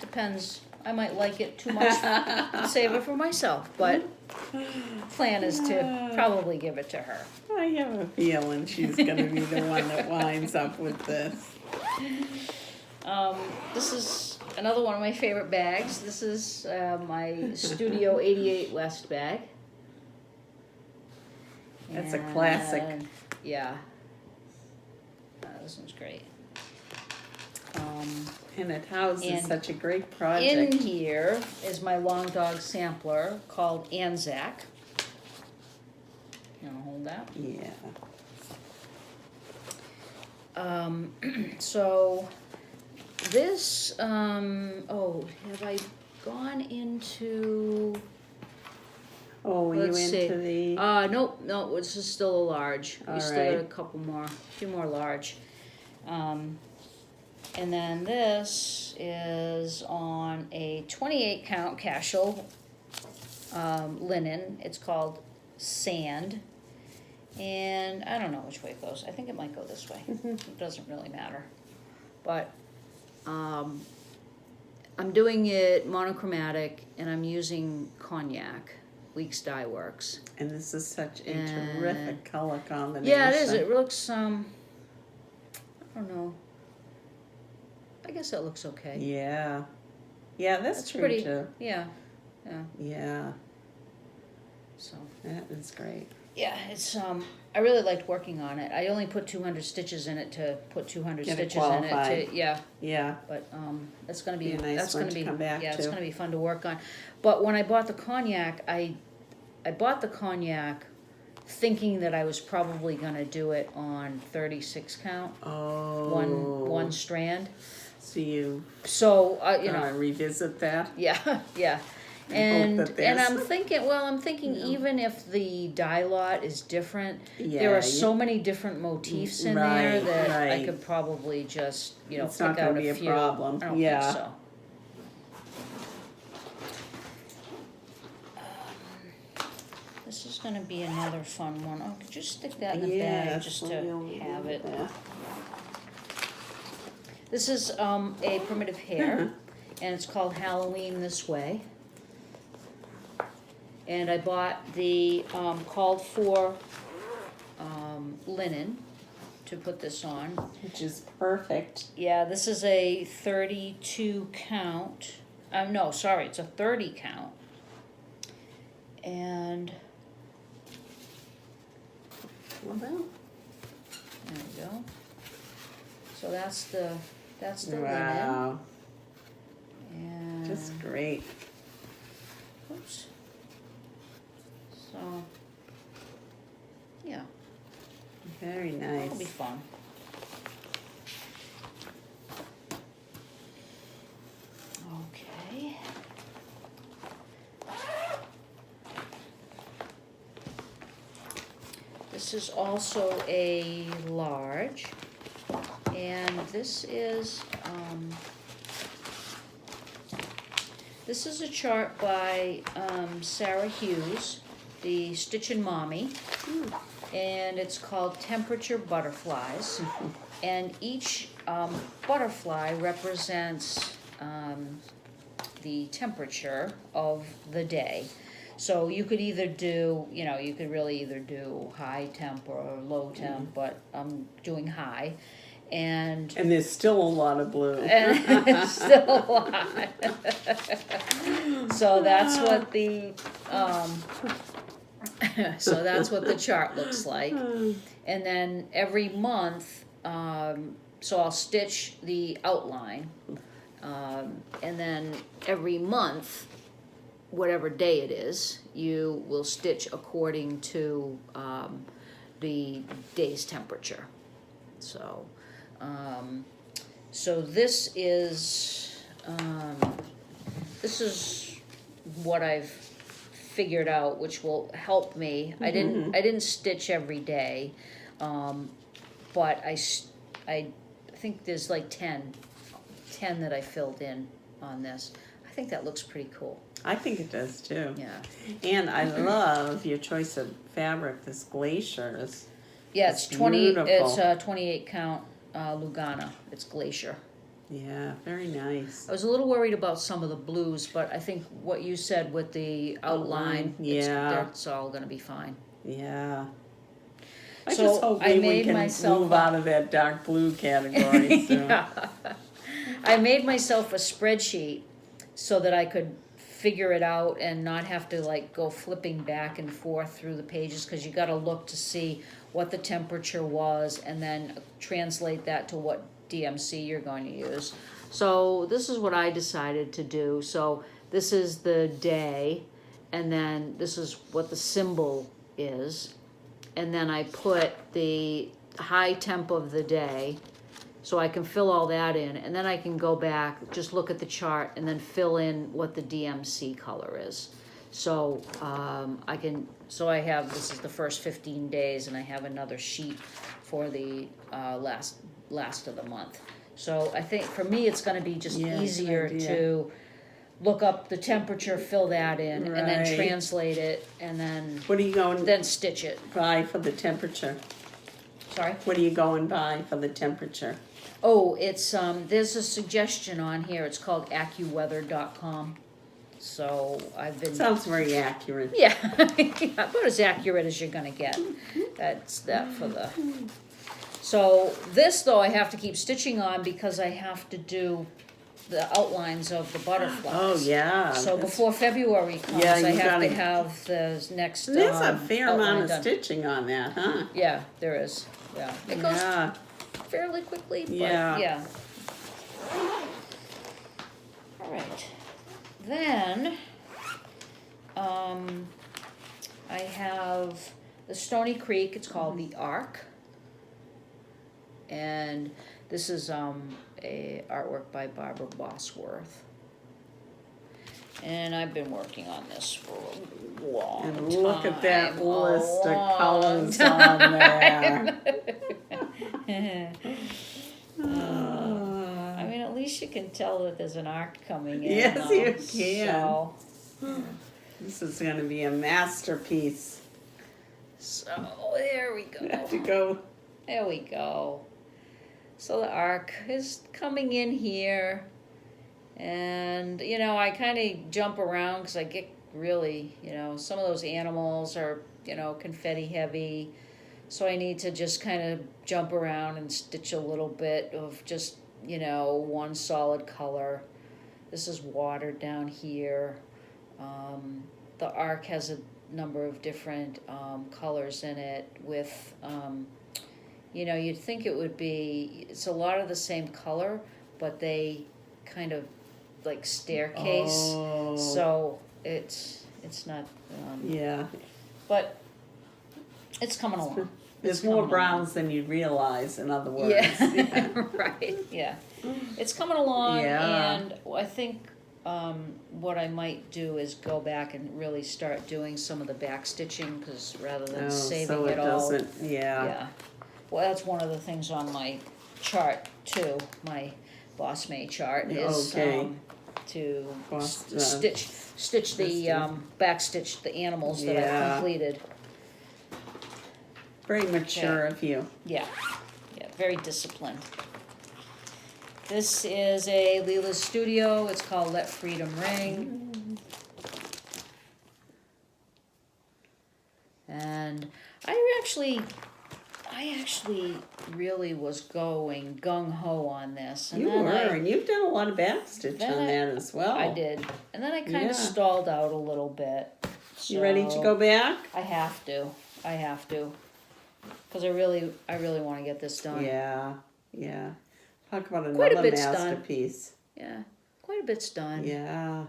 Depends. I might like it too much to save it for myself, but plan is to probably give it to her. I have a feeling she's going to be the one that winds up with this. This is another one of my favorite bags. This is my Studio 88 West bag. That's a classic. Yeah. This one's great. And it houses such a great project. In here is my long dog sampler called Anzac. You want to hold that? Yeah. So this, have I gone into... Oh, were you into the... Nope, this is still a large. We still got a few more large. And then this is on a 28 count casual linen. It's called Sand. And I don't know which way it goes. I think it might go this way. It doesn't really matter. But I'm doing it monochromatic and I'm using Cognac, Weeks Dye Works. And this is such a terrific color combination. Yeah, it is. It looks, I don't know. I guess that looks okay. Yeah. Yeah, that's true pretty, too. Yeah. Yeah. So. That is great. Yeah, it's, I really liked working on it. I only put 200 stitches in it to put 200 Get it stitches in it. qualified. Yeah. But, it's gonna be, Be a nice that's one gonna to be, come back yeah, to. it's gonna be fun to work on. But when I bought the Cognac, I bought the Cognac thinking that I was probably gonna do it on 36 count. Oh. One strand. So you know, revisit that. Yeah. And I'm thinking even if the dye lot is different, there are so many different motifs in there that I could probably just pick out a few. It's not going to be a problem. I don't think so. This is going to be another fun one. Oh, could you stick that in the bag just to have it? This is a primitive hare, and it's called Halloween This Way. And I bought the called for linen to put this on. Which is perfect. Yeah, this is a 32 count. No, sorry, it's a 30 count. And there we go. So that's the linen. And just great. Oops. So Very That'll be nice. fun. Okay. This is also a large, and this is a chart by Sarah Hughes, the Stitchin' Mommy, and it's called Temperature Butterflies, and each butterfly represents the temperature of the day. So you could either do, you could really either do high temp or low temp, but I'm doing high. And there's still a lot of blue. And it's still a lot. So that's what the chart looks like. And then every month, so I'll stitch the outline, and then every month, whatever day it is, you will stitch according to the day's temperature. So, this is what I've figured out, which will help me. I didn't stitch every day, but I think there's like 10 that I filled in on this. I think that looks pretty cool. I think it does too. Yeah. And I love your choice of fabric, this glaciers. Yeah, it's 20. Beautiful. It's 28 count Lugana. It's glacier. Yeah, very nice. I was a little worried about some of the blues, but I think what you said with the outline, it's all going to be fine. Yeah. I So just hope I we made can myself move out of that dark blue category. So. Yeah. I made myself a spreadsheet so that I could figure it out and not have to like go flipping back and forth through the pages, because you got to look to see what the temperature was and then translate that to what DMC you're going to use. So this is what I decided to do. So this is the day, and then this is what the symbol is, and then I put the high temp of the day, so I can fill all that in, and then I can go back, just look at the chart, and then fill in what the DMC color is. So I have, this is the first 15 days, and I have another sheet for the last of the month. So I think for me it's going to be just easier to look up the temperature, fill that in, and then translate it, and then What are you going then stitch it. by for the temperature? Sorry? What are you going by for the temperature? Oh, it's there's a suggestion on here. It's called AccuWeather.com. So I've been Sounds very accurate. yeah, about as accurate as you're gonna get. That's that for the. So this though I have to keep stitching on because I have to do the outlines of the butterflies. Oh yeah. So before February comes, Yeah, I you have to gotta- have the next. There's a fair outline amount of done. stitching on that, huh? Yeah, there is. Yeah, it goes Yeah. fairly quickly, but Yeah. yeah. All right. Then, I have the Stoney Creek. It's called the Ark, and this is a artwork by Barbara Bosworth. And I've been working on this for a long time. And look at that a list of long colors time. on there. I mean, at least you can tell that there's an arc coming in. Yes, you can. So, This is going to be a masterpiece. there we You have to go. go. There we go. So the arc is coming in here. And, I kind of jump around because I get really, some of those animals are, confetti heavy. So I need to just kind of jump around and stitch a little bit of just, one solid color. This is water down here. The arc has a number of different colors in it with, you'd think it would be, it's a lot of the same color, but they kind of like staircase. Oh. So it's not, Yeah. but it's coming along. There's more browns than you'd realize, in other words. Yeah, right, yeah. It's coming along, Yeah. and I think what I might do is go back and really start doing some of the back stitching, because rather than saving so it all. doesn't, Yeah. Well, that's one of the things on my chart too, my Boss May chart is Okay. to Boss- stitch the back stitch the animals that I've Yeah. completed. Very mature of you. Yeah, very disciplined. This is a Lila Studio. It's called Let Freedom Ring. And I actually really was going gung-ho on this. And You then were, and you've done a lot of backstitch then on that as well. I did. And then I kind Yeah. of stalled out a little bit. You ready to So go back? I have to. Because I really want to get this done. Yeah, yeah. Talk about Quite a another bit's done. masterpiece. Yeah, quite a bit's done. Yeah.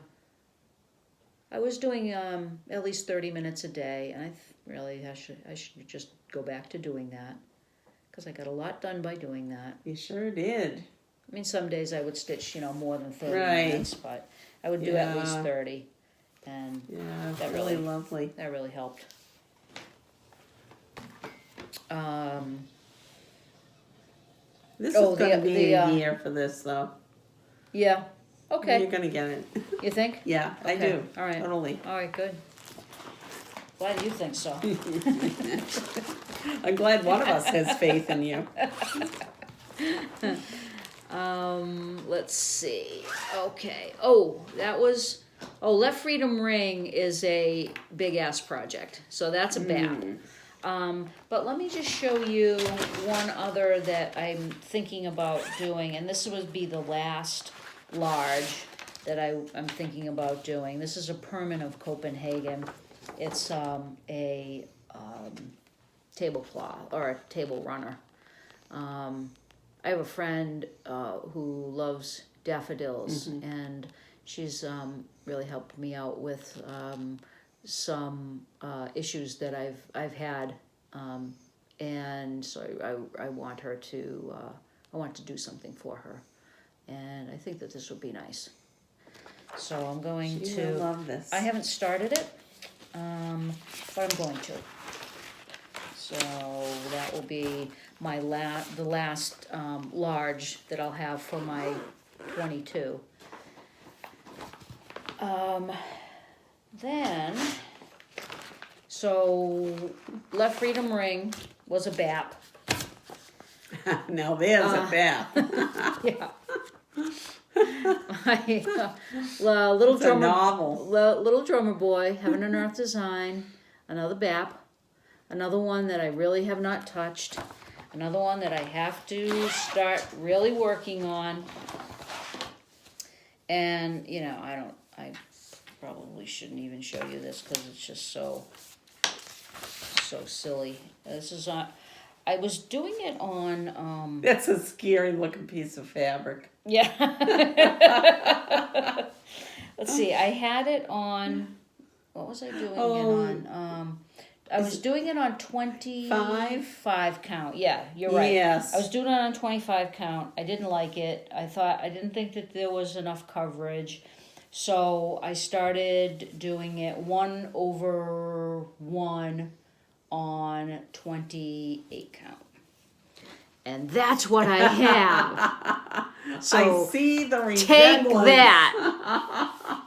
I was doing at least 30 minutes a day, and I should just go back to doing that, because I got a lot done by doing that. You sure did. I mean, some days I would stitch, more than 30 Right. minutes, but I would do at least Yeah. 30, and Yeah, That really really- lovely. that really helped. This Oh, is going to the- be the, a year for this, though. Yeah. Okay. You're going to get it. You think? Yeah, I Okay, do. all right. Totally. All right. Good. Glad you think so. I'm glad one of us has faith in you. Let's see. Okay. Left Freedom Ring is a big ass project. So that's a BAP. But let me just show you one other that I'm thinking about doing, and this would be the last large that I'm thinking about doing. This is a Perman of Copenhagen. It's a tablecloth or a table runner. I have a friend who loves daffodils, and she's really helped me out with some issues that I've had, and so I want her to I want to do something for her, and I think that this would be nice. So I'm going She to will love this. I haven't started it, but I'm going to. So that will be my the last large that I'll have for my 22. Then, so Left Freedom Ring was a BAP. Now there's a BAP. Yeah. Little It's a drummer, novel. Little Drummer Boy, Heaven and Earth Design, another BAP, another one that I really have not touched, another one that I have to start really working on. And I probably shouldn't even show you this because it's just so silly. This is I was doing it on That's a scary looking piece of fabric. yeah. Let's see. I had it on. What was I doing it on? I was doing it on 25 count. Yeah, you're right. Yes. I was doing it on 25 count. I didn't like it. I didn't think that there was enough coverage. So I started doing it 1/1 on 28 count. And that's what I have. So I see the take resemblance. that.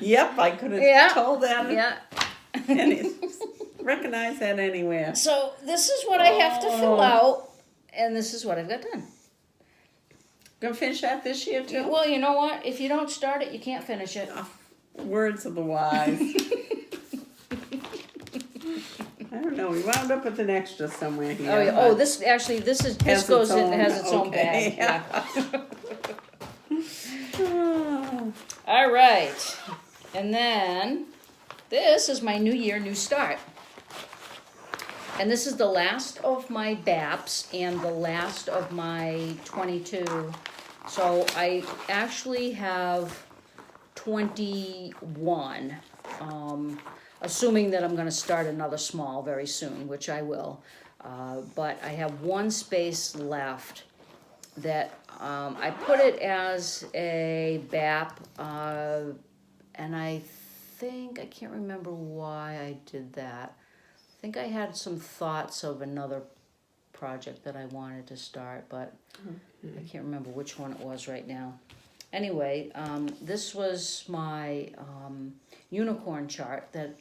Yep, I could have Yeah. told that. Yeah. And recognize that anywhere. So this is what I have to fill out, and this is what I've got done. Gonna finish that this year too? Well, you know what? If you don't start it, you can't finish it. Words of the wise. I don't know. We wound up with an extra somewhere here. Oh, yeah. but This has goes its in, own- has its own okay. bag. Yeah. All right, and then this is my new year, new start. And this is the last of my BAPs and the last of my 22. So I actually have 21. assuming that I'm going to start another small very soon, which I will. But I have one space left that I put it as a BAP, and I can't remember why I did that. I think I had some thoughts of another project that I wanted to start, but I can't remember which one it was right now. Anyway, this was my unicorn chart that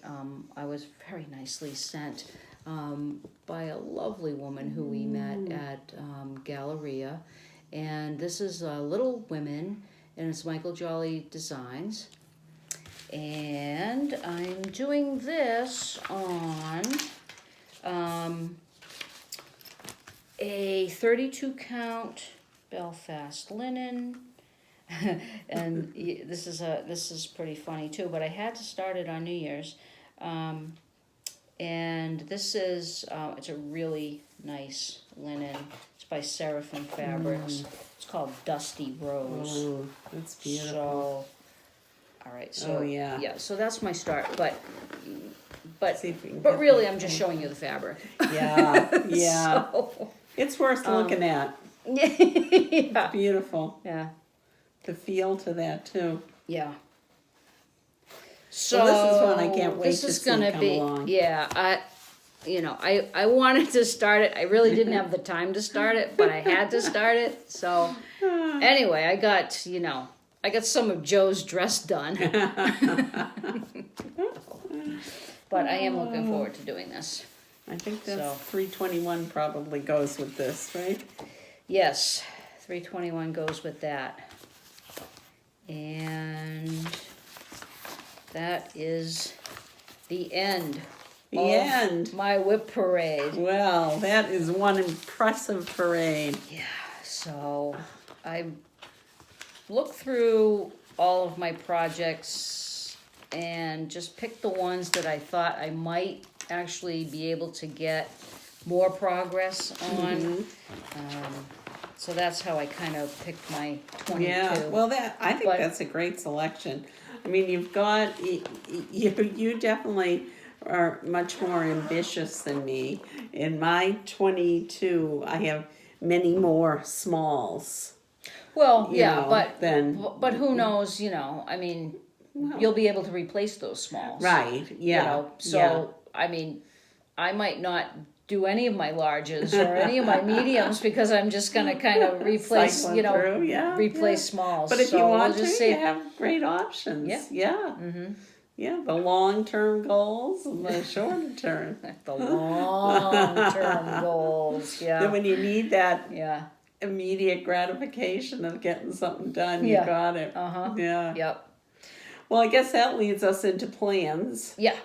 I was very nicely sent by a lovely woman who we met at Galleria. And this is Little Women, and it's Michael Jolly Designs. And I'm doing this on a 32 count Belfast linen. And this is pretty funny too, but I had to start it on New Year's. And this is it's a really nice linen. It's by Seraphim Fabrics. It's called Dusty Rose. Oh, that's beautiful. So, all right. So yeah. So that's my start, but See if we can but get really, that I'm just thing. showing you the fabric. Yeah. So, It's worth looking at. yeah. Beautiful. Yeah. The feel to that too. Yeah. So this is one I can't wait this to is see gonna come be, along. Yeah, I wanted to start it. I really didn't have the time to start it, but I had to start it. So anyway, I got some of Joe's dress done. But I am looking forward to doing this. I think that's So. 321 probably goes with this, right? Yes, 321 goes with that. And that is the end. The of end. My WIP parade. Well, that is one impressive parade. Yeah, so I looked through all of my projects and just picked the ones that I thought I might actually be able to get more progress on. So that's how I kind of picked my 22. Yeah, well, I think But- that's a great selection. I mean, you've got, you definitely are much more ambitious than me. In my 22, I have many more smalls. Well, you yeah, know, but who knows, I mean, you'll be able to replace those smalls. Right, yeah. So, I mean, I might not do any of my larges or any of my mediums because I'm just going to kind of replace, Cycling through, replace smalls. But if So you want we'll just to, say, you have great options. Yeah. Yeah. Mm-hmm. Yeah, the long-term goals and the short-term. the long-term goals, yeah. Then when you need that Yeah. immediate gratification of getting something done, you Yeah. got it. Uh-huh. Yeah. Yep. Well, I guess that leads us into plans. Yeah.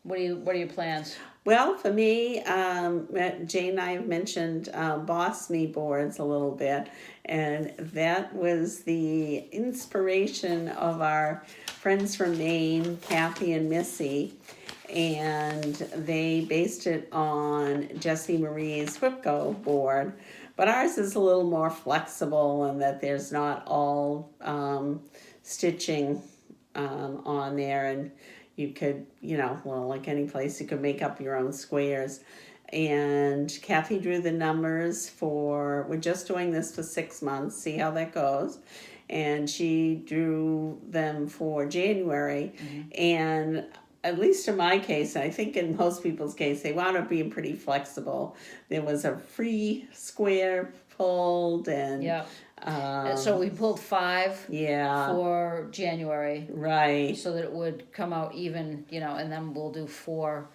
What are your plans? Well, for me, Jane and I have mentioned Boss Me boards a little bit, and that was the inspiration of our friends from Maine, Kathy and Missy, and they based it on Jessie Marie's Whipco board. But ours is a little more flexible in that there's not all stitching on there, and you could, like any place, you could make up your own squares. And Kathy drew the numbers we're just doing this for 6 months, see how that goes. And she drew them for January. And at least in my case, I think in most people's case, they wound up being pretty flexible. There was a free square pulled, and Yeah. So we pulled 5 yeah, for January right. so that it would come out even, and then we'll do 4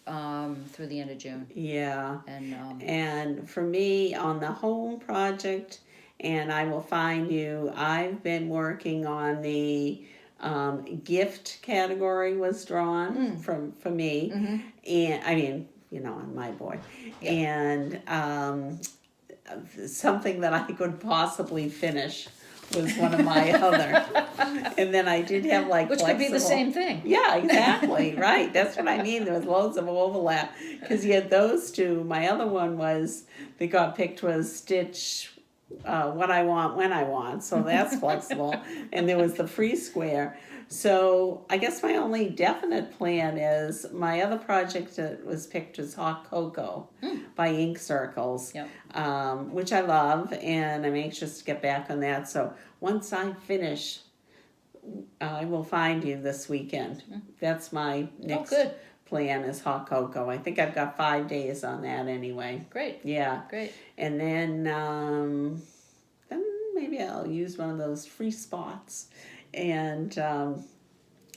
through the end of June. Yeah. And for me, on the home project, and I will find you, I've been working on the gift category was drawn for me. And I mean, on my board. Yeah. And something that I could possibly finish was one of my other. And then I did have which could be the same thing. Yeah, exactly. Right. That's what I mean. There was loads of overlap because you had those two. My other one they got picked was Stitch what I want when I want, so that's flexible. And there was the free square. So I guess my only definite plan is my other project that was picked was Hot Cocoa by Ink Circles, which I love, and I'm anxious to get back on that. So once I finish, I will find you this weekend. That's my next plan is Hot Cocoa. I think I've got 5 days on that anyway. Great. Yeah. Great. And then maybe I'll use one of those free spots. And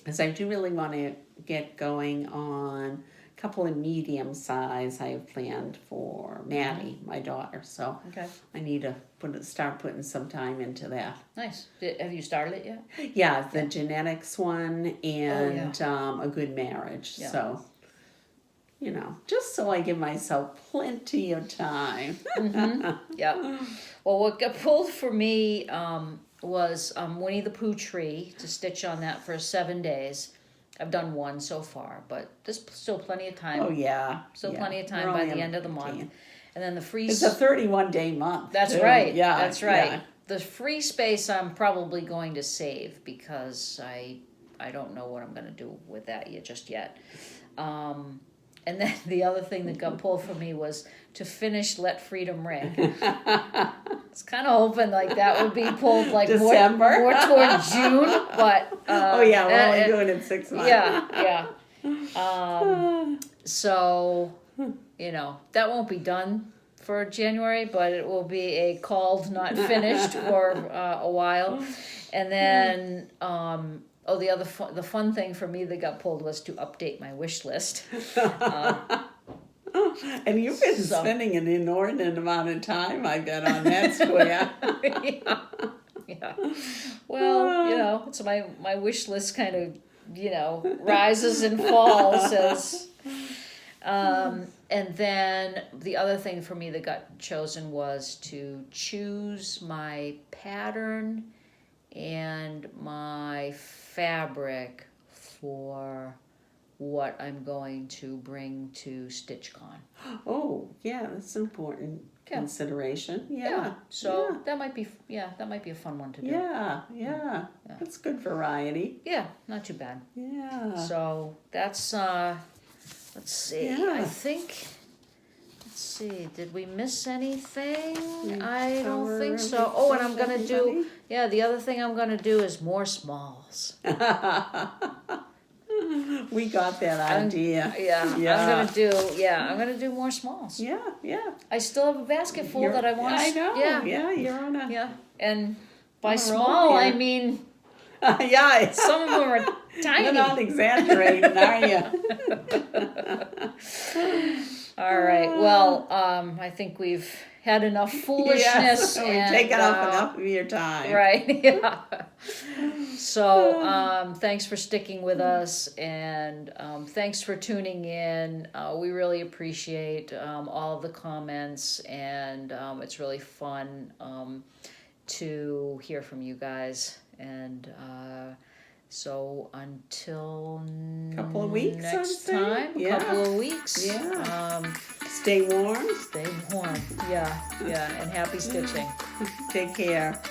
as I do really want to get going on a couple of medium size I have planned for Maddie, my daughter. So I need to start putting some time into that. Nice. Have you started it yet? Yeah, the genetics one and a good marriage. Yeah. So, you know, just so I give myself plenty of time. Yeah. Well, what got pulled for me was Winnie the Pooh tree to stitch on that for 7 days. I've done one so far, but there's still plenty of time. Oh, yeah. Still plenty of time by the end of the month. And then the free... It's a 31-day month. That's too. right. Yeah. That's right. Yeah. The free space I'm probably going to save because I don't know what I'm going to do with that just yet. And then the other thing that got pulled for me was to finish Let Freedom Ring. It's kind of hoping like that would be pulled like December. more toward June, but we're only doing it 6 months. Yeah. So you know that won't be done for January, but it will be a called not finished for a while, and then. The fun thing for me that got pulled was to update my wish list. And you've been spending an inordinate amount of time, I bet, on that square. Yeah. Well, you know, it's my wish list kind of, you know, rises and falls as. And then the other thing for me that got chosen was to choose my pattern and my fabric for what I'm going to bring to StitchCon. Oh, yeah, that's an important consideration. Yeah. So that might be a fun one to do. Yeah. That's good variety. Yeah, not too bad. Yeah. So that's let's see. Yeah. I think did we miss anything? I don't think so. Oh, and I'm going to do, the other thing I'm going to do is more smalls. We got that idea. I'm going to do more smalls. Yeah. I still have a basket full that I want to. I know. Yeah, you're on a. Yeah, and by small, I mean. Some of them are tiny. You're not exaggerating, are you? All right. Well, I think we've had enough foolishness. We've taken up enough of your time. Right. Yeah. So, thanks for sticking with us, and thanks for tuning in. We really appreciate all of the comments, and it's really fun to hear from you guys. And so until couple of weeks, next time, couple of weeks. Yeah. Stay warm. Stay warm. Yeah. And happy stitching. Take care.